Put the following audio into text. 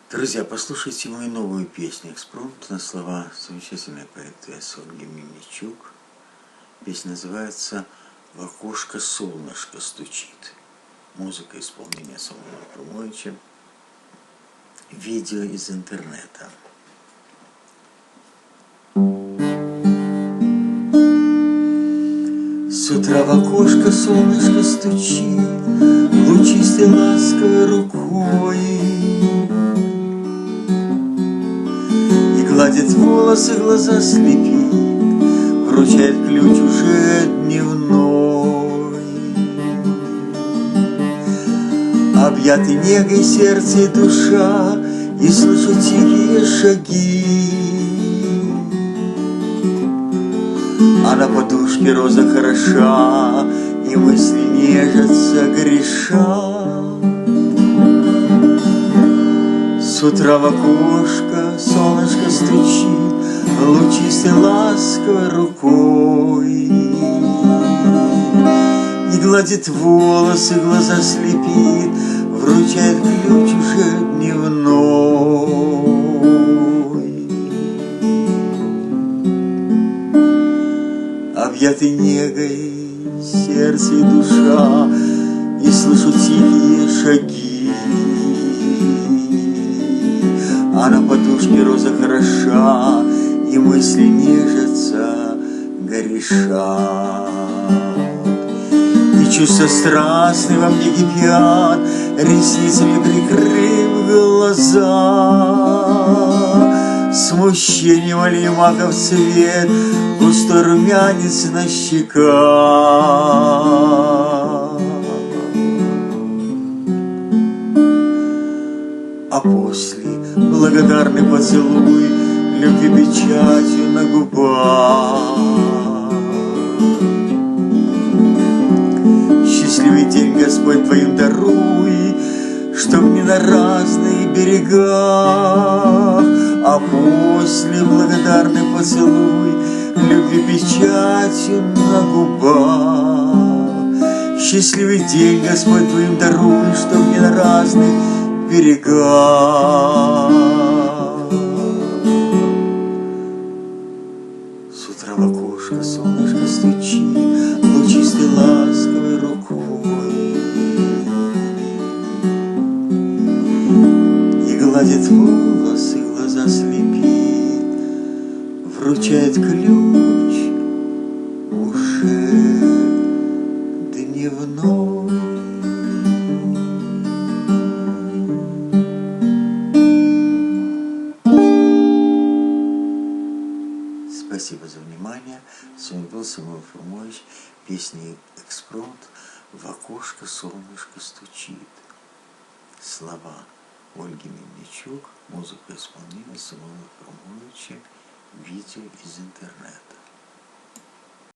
Друзья, послушайте мою новую песню «Экспромт» на слова замечательной поэтессы Ольги Мельничук. Песня называется «В окошко солнышко стучит». Музыка исполнения Самуила Фрумовича. Видео из интернета. С утра в окошко солнышко стучит лучистой ласковой рукой и гладит волосы, глаза слепит, вручает ключ уже дневной. Объяты негой сердце и душа, и слышу тихие шаги, а на подушке роза хороша, и мысли нежатся, греша. С утра в окошко солнышко стучит лучистой ласковой рукой и гладит волосы, глаза слепит, вручает ключ уже дневной. Объяты негой сердце и душа, и слышу тихие шаги, а на подушке роза хороша, и мысли нежатся, грешат. И чувства страстные во мне кипят, ресницами прикрыв глаза. Смущение вали маков цвет, густой румянец на щеках. А после благодарный поцелуй, любви печатью на губах. Счастливый день, Господь, Твоим даруй, чтоб не на разных берегах. А после благодарный поцелуй, любви печатью на губах. Счастливый день, Господь, Твоим даруй, чтоб не на разных берегах. С утра в окошко солнышко стучит лучистой ласковой рукой и гладит волосы, глаза слепит, вручает ключ уже дневной. Спасибо за внимание. С вами был Самуил Фрумович. Песня «Экспромт». В окошко солнышко стучит. Слова Ольги Мельничук. Музыка исполнения Самуила Фрумовича. Видео из интернета.